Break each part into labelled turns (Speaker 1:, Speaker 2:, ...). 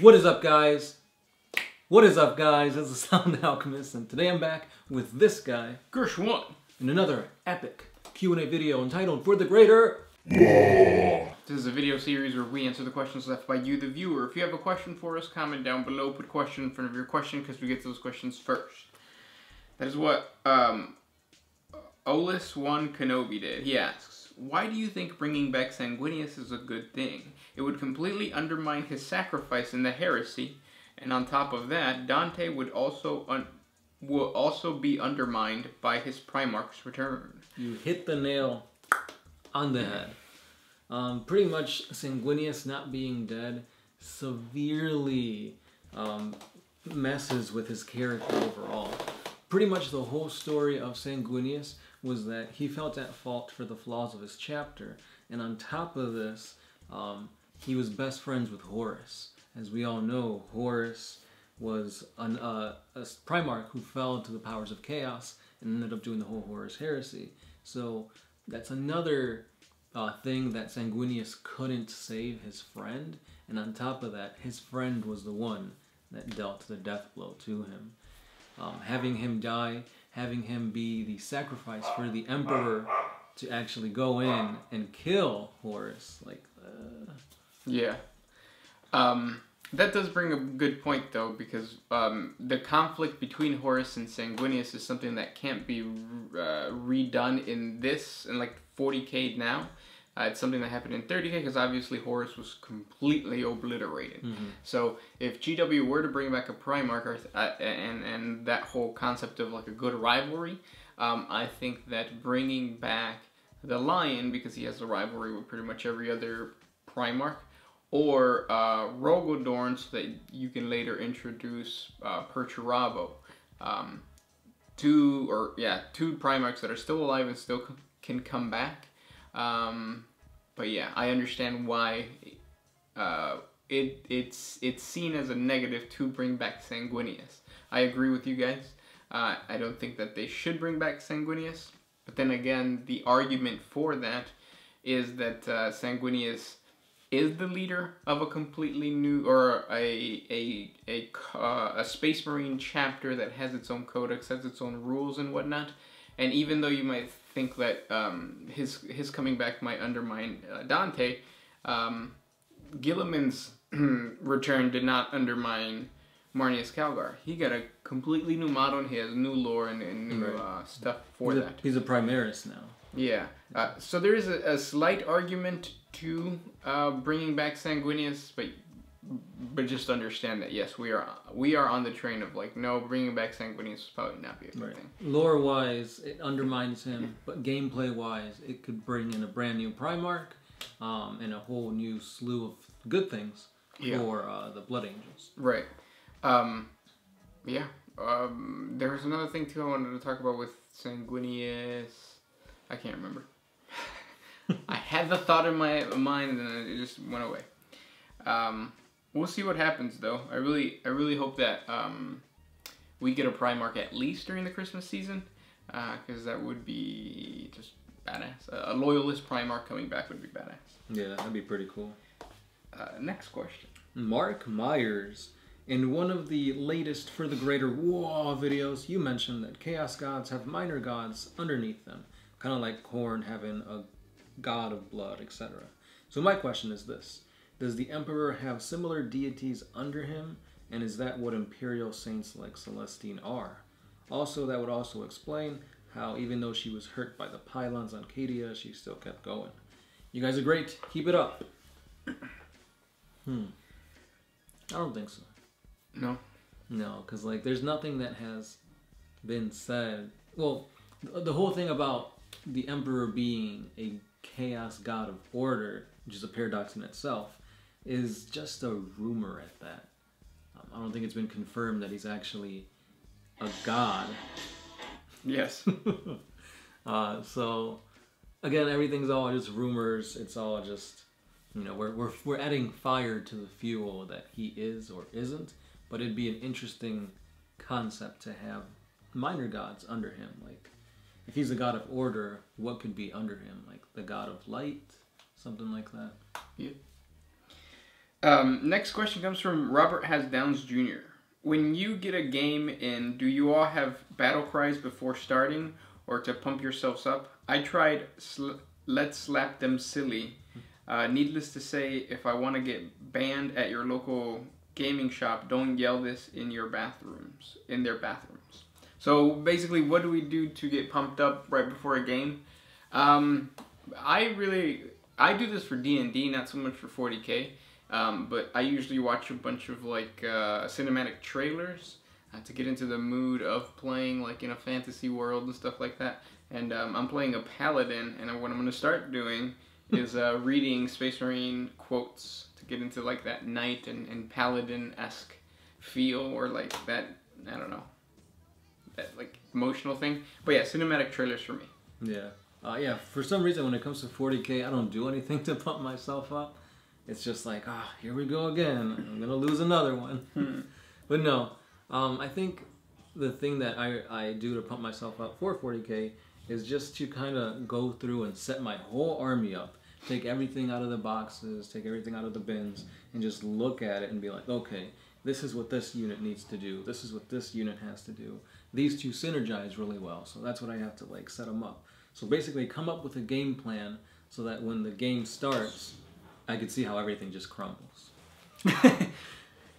Speaker 1: What is up, guys? What is up, guys? This is Sound Alchemist, and today I'm back with this guy,
Speaker 2: Gersh1,
Speaker 1: in another epic Q&A video entitled For the Greater
Speaker 2: WAAAGH. This is a video series where we answer the questions left by you, the viewer. If you have a question for us, comment down below. Put question in front of your question because we get to those questions first. That is what Olis1 Kenobi did. He asks, why do you think bringing back Sanguinius is a good thing? It would completely undermine his sacrifice in the heresy, and on top of that, Dante would also be undermined by his Primarch's return.
Speaker 1: You hit the nail on the head. Pretty much Sanguinius not being dead severely messes with his character overall. Pretty much the whole story of Sanguinius was that he felt at fault for the flaws of his chapter, and on top of this, he was best friends with Horus. As we all know, Horus was a Primarch who fell to the powers of chaos and ended up doing the whole Horus heresy. So that's another thing that Sanguinius couldn't save his friend, and on top of that, his friend was the one that dealt the death blow to him. Having him die, having him be the sacrifice for the Emperor to actually go in and kill Horus,
Speaker 2: Yeah. That does bring a good point, though, because the conflict between Horus and Sanguinius is something that can't be redone in 40K now. It's something that happened in 30K because obviously Horus was completely obliterated. Mm-hmm. So if GW were to bring back a Primarch and that whole concept of like a good rivalry, I think that bringing back the Lion, because he has a rivalry with pretty much every other Primarch, or Rogodorn, so that you can later introduce Perturabo. Two Primarchs that are still alive and still can come back. But yeah, I understand why it's seen as a negative to bring back Sanguinius. I agree with you guys. I don't think that they should bring back Sanguinius. But then again, the argument for that is that Sanguinius is the leader of a completely new, or a Space Marine chapter that has its own codex, has its own rules and whatnot. And even though you might think that his coming back might undermine Dante, Guilliman's return did not undermine Marneus Calgar. He got a completely new model, and he has new lore and new stuff for that.
Speaker 1: He's a Primaris now.
Speaker 2: Yeah. So there is a slight argument to bringing back Sanguinius, but just understand that yes, we are on the train of no, bringing back Sanguinius would probably not be a good thing.
Speaker 1: Lore wise, it undermines him, but gameplay wise, it could bring in a brand new Primarch and a whole new slew of good things for the Blood Angels.
Speaker 2: Right. There was another thing too I wanted to talk about with Sanguinius. I can't remember. I had the thought in my mind and then it just went away. We'll see what happens though. I really hope that we get a Primarch at least during the Christmas season, because that would be just badass. A loyalist Primarch coming back would be badass.
Speaker 1: Yeah, that'd be pretty cool.
Speaker 2: Next question.
Speaker 1: Mark Myers. In one of the latest For the Greater WAAAGH videos, you mentioned that Chaos Gods have minor gods underneath them, kind of like Khorne having a god of blood, etc. So my question is this. Does the Emperor have similar deities under him, and is that what Imperial saints like Celestine are? Also, that would also explain how even though she was hurt by the pylons on Cadia, she still kept going. You guys are great. Keep it up. I don't think so.
Speaker 2: No?
Speaker 1: No, because there's nothing that has been said. Well, the whole thing about the Emperor being a chaos god of order, which is a paradox in itself, is just a rumor at that. I don't think it's been confirmed that he's actually a god.
Speaker 2: Yes.
Speaker 1: So, again, everything's all just rumors. It's all just, we're adding fire to the fuel that he is or isn't. But it'd be an interesting concept to have minor gods under him. If he's a god of order, what could be under him? The god of light? Something like that.
Speaker 2: Yeah. Next question comes from Robert Has Downs Jr. When you get a game in, do you all have battle cries before starting or to pump yourselves up? I tried Let's Slap Them Silly. Needless to say, if I want to get banned at your local gaming shop, don't yell this in their bathrooms. So basically, what do we do to get pumped up right before a game? I do this for D&D, not so much for 40K. But I usually watch a bunch of like cinematic trailers to get into the mood of playing like in a fantasy world and stuff like that. And I'm playing a paladin, and what I'm going to start doing is reading Space Marine quotes to get into like that knight and paladin-esque feel, or like that, I don't know, that like emotional thing. But yeah, cinematic trailers for me.
Speaker 1: Yeah. Yeah, for some reason when it comes to 40K, I don't do anything to pump myself up. It's just like, here we go again. I'm going to lose another one. But no, I think the thing that I do to pump myself up for 40K is just to kind of go through and set my whole army up. Take everything out of the boxes, take everything out of the bins, and just look at it and be like, okay, this is what this unit needs to do. This is what this unit has to do. These two synergize really well, so that's what I have to like set them up. So basically come up with a game plan so that when the game starts, I could see how everything just crumbles. Because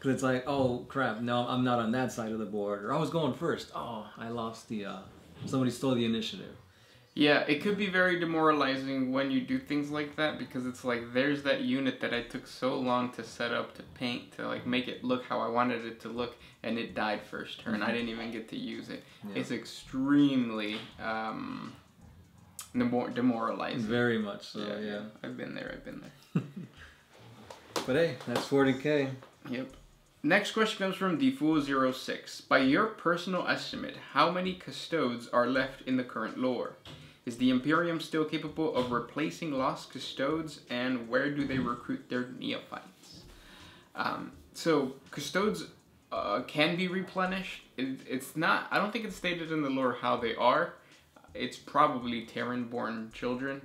Speaker 1: it's like, oh crap, no, I'm not on that side of the board. Or I was going first. Oh, I lost the, somebody stole the initiative.
Speaker 2: Yeah, it could be very demoralizing when you do things like that, because it's like, there's that unit that I took so long to set up, to paint, to like make it look how I wanted it to look, and it died first turn. I didn't even get to use it. Yeah. It's extremely demoralizing.
Speaker 1: Very much so, yeah.
Speaker 2: I've been there.
Speaker 1: But hey, that's 40K.
Speaker 2: Yep. Next question comes from Defool06. By your personal estimate, how many custodes are left in the current lore? Is the Imperium still capable of replacing lost custodes, and where do they recruit their neophytes? So custodes can be replenished. It's not. I don't think it's stated in the lore how they are. It's probably Terran-born children,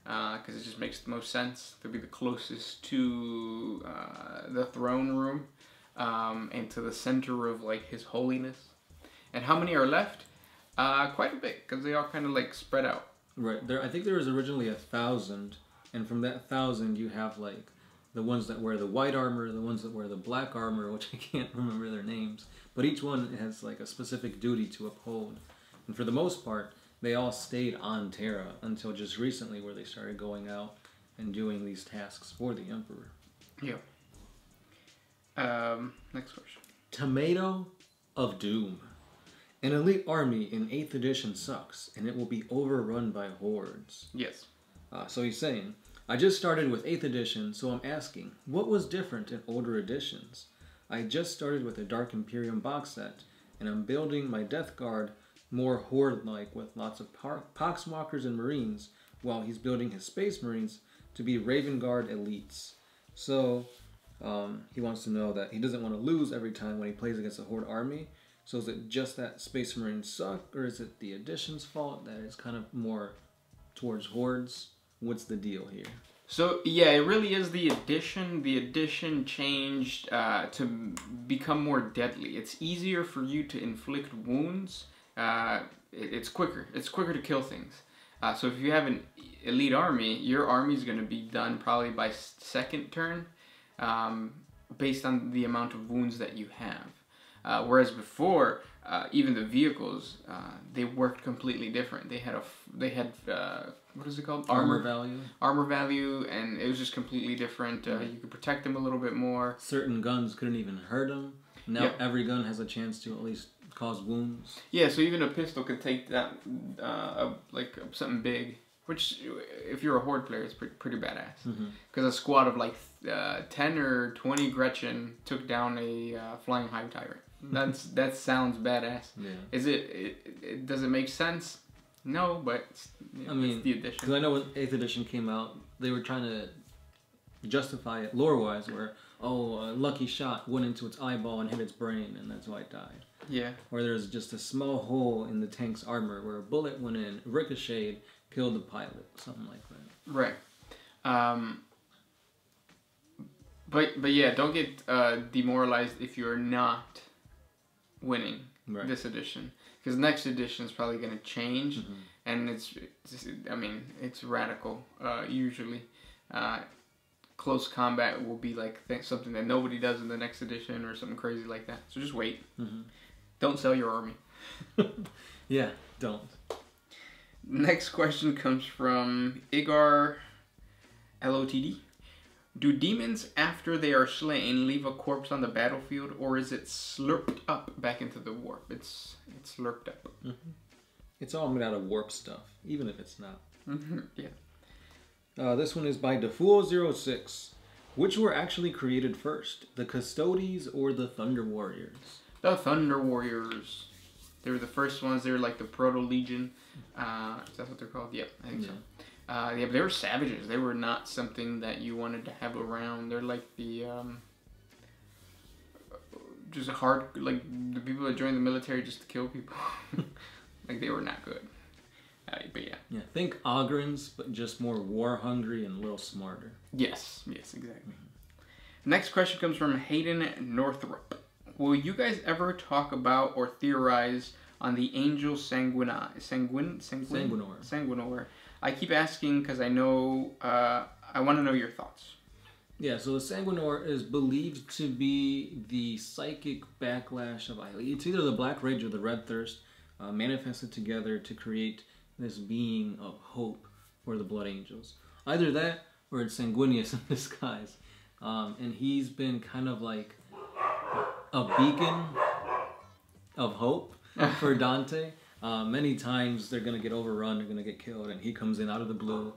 Speaker 2: because it just makes the most sense to be the closest to the throne room, and to the center of like His Holiness. And how many are left? Quite a bit, because they are kind of like spread out.
Speaker 1: Right. I think there was originally 1,000, and from that 1,000 you have like the ones that wear the white armor, the ones that wear the black armor, which I can't remember their names, but each one has like a specific duty to uphold. And for the most part, they all stayed on Terra until just recently, where they started going out and doing these tasks for the Emperor.
Speaker 2: Yeah. Next question.
Speaker 1: Tomato of Doom. An elite army in 8th edition sucks, and it will be overrun by hordes.
Speaker 2: Yes.
Speaker 1: So he's saying, I just started with 8th edition, so I'm asking, what was different in older editions? I just started with a Dark Imperium box set, and I'm building my Death Guard more horde-like with lots of Poxwalkers and Marines, while he's building his Space Marines to be Raven Guard elites. So he wants to know that he doesn't want to lose every time when he plays against a horde army. So is it just that Space Marines suck, or is it the edition's fault that it's kind of more towards hordes? What's the deal here?
Speaker 2: So yeah, it really is the addition. The addition changed to become more deadly. It's easier for you to inflict wounds. It's quicker. It's quicker to kill things. So if you have an elite army, your army is going to be done probably by second turn, based on the amount of wounds that you have. Whereas before, even the vehicles, they worked completely different. They had what is it called?
Speaker 1: Armor value.
Speaker 2: Armor value, and it was just completely different. You could protect them a little bit more.
Speaker 1: Certain guns couldn't even hurt them. Now every gun has a chance to at least cause wounds.
Speaker 2: Yeah, so even a pistol could take that, like something big. Which, if you're a horde player, it's pretty badass. Because a squad of like 10 or 20 Gretchen took down a flying hive tyrant. That sounds badass. Yeah. Does it make sense? No, but I mean, it's the edition.
Speaker 1: Because I know when 8th edition came out, they were trying to justify it lore-wise, where a lucky shot went into its eyeball and hit its brain, and that's why it died.
Speaker 2: Yeah.
Speaker 1: Or there's just a small hole in the tank's armor where a bullet went in, ricocheted, killed the pilot, something like that.
Speaker 2: Right. But yeah, don't get demoralized if you're not winning this edition, because next edition is probably going to change, and it's radical. Usually, close combat will be like something that nobody does in the next edition or something crazy like that. So just wait. Don't sell your army.
Speaker 1: Yeah, don't.
Speaker 2: Next question comes from Igar LOTD. Do demons, after they are slain, leave a corpse on the battlefield, or is it slurped up back into the warp? It's slurped up.
Speaker 1: It's all made out of warp stuff, even if it's not.
Speaker 2: Yeah.
Speaker 1: This one is by Defool06. Which were actually created first, the Custodes or the Thunder Warriors?
Speaker 2: The Thunder Warriors. They were the first ones. They were like the Proto-Legion. Is that what they're called? Yep, I think so. Yeah, but they were savages. They were not something that you wanted to have around. They're like the just hard, like the people that joined the military just to kill people. Like they were not good. But yeah.
Speaker 1: Yeah, think Ogrins, but just more war hungry and a little smarter.
Speaker 2: Yes, exactly. Next question comes from Hayden Northrop. Will you guys ever talk about or theorize on the Angel Sanguinor? I keep asking because I know, I want to know your thoughts.
Speaker 1: Yeah, so the Sanguinor is believed to be the psychic backlash of Eileen. It's either the Black Rage or the Red Thirst manifested together to create this being of hope for the Blood Angels. Either that or it's Sanguinius in disguise. And he's been kind of like a beacon of hope for Dante. Many times they're going to get overrun, they're going to get killed, and he comes in out of the blue,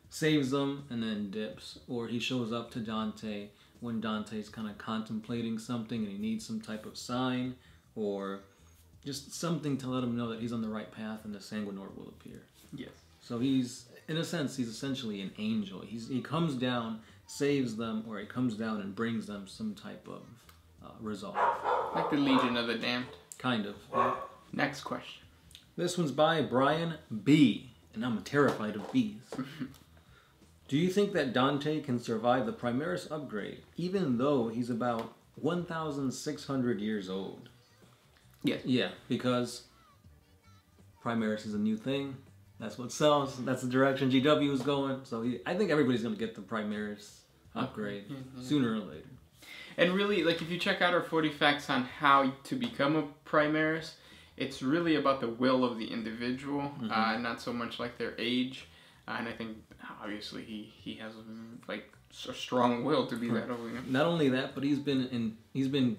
Speaker 1: saves them, and then dips. Or he shows up to Dante when Dante's kind of contemplating something and he needs some type of sign or just something to let him know that he's on the right path, and the Sanguinor will appear.
Speaker 2: Yes.
Speaker 1: So he's, in a sense, he's essentially an angel. He comes down, saves them, or he comes down and brings them some type of resolve.
Speaker 2: Like the Legion of the Damned.
Speaker 1: Kind of.
Speaker 2: Next question.
Speaker 1: This one's by Brian B. And I'm terrified of bees. Do you think that Dante can survive the Primaris upgrade, even though he's about 1,600 years old?
Speaker 2: Yes.
Speaker 1: Yeah, because Primaris is a new thing. That's what sells. That's the direction GW is going. So I think everybody's going to get the Primaris upgrade sooner or later.
Speaker 2: And really, like, if you check out our 40 facts on how to become a Primaris, it's really about the will of the individual, not so much like their age. And I think, obviously, he has, like, a strong will to be that over.
Speaker 1: Not only that, but he's been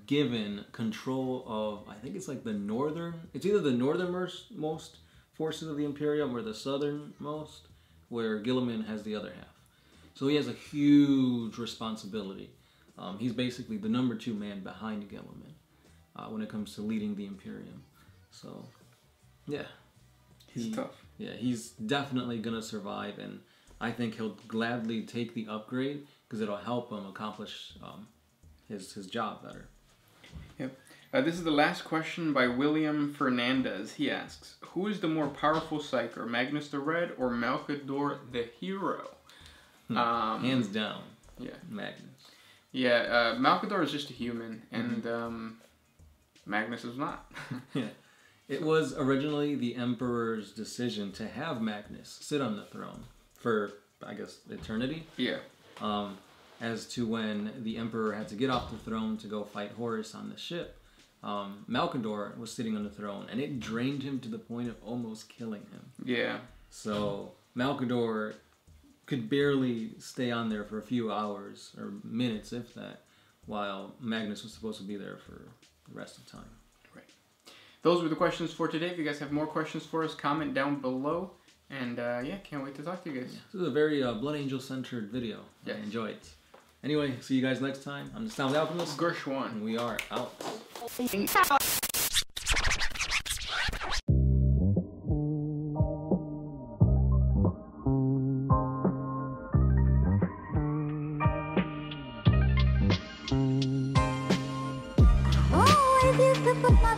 Speaker 1: given control of, I think it's like it's either the northernmost forces of the Imperium or the southernmost, where Guilliman has the other half. So he has a huge responsibility. He's basically the number 2 man behind Guilliman when it comes to leading the Imperium. So, yeah.
Speaker 2: He's tough.
Speaker 1: Yeah, he's definitely going to survive, and I think he'll gladly take the upgrade because it'll help him accomplish his job better.
Speaker 2: Yep. This is the last question by William Fernandez. He asks, who is the more powerful Psyker, Magnus the Red or Malcador the Hero?
Speaker 1: Hands down.
Speaker 2: Yeah.
Speaker 1: Magnus.
Speaker 2: Yeah, Malcador is just a human, and Magnus is not.
Speaker 1: Yeah. It was originally the Emperor's decision to have Magnus sit on the throne for, I guess, eternity.
Speaker 2: Yeah.
Speaker 1: As to when the Emperor had to get off the throne to go fight Horus on the ship, Malcador was sitting on the throne, and it drained him to the point of almost killing him.
Speaker 2: Yeah.
Speaker 1: So Malcador could barely stay on there for a few hours, or minutes, if that, while Magnus was supposed to be there for the rest of the time.
Speaker 2: Right. Those were the questions for today. If you guys have more questions for us, comment down below. And yeah, can't wait to talk to you guys.
Speaker 1: Yeah, this is a very Blood Angel centered video. Yeah. I enjoy it. Anyway, see you guys next time. I'm the Sound Alchemist.
Speaker 2: Gershwan.
Speaker 1: And we are out.
Speaker 3: Oh, I used to put my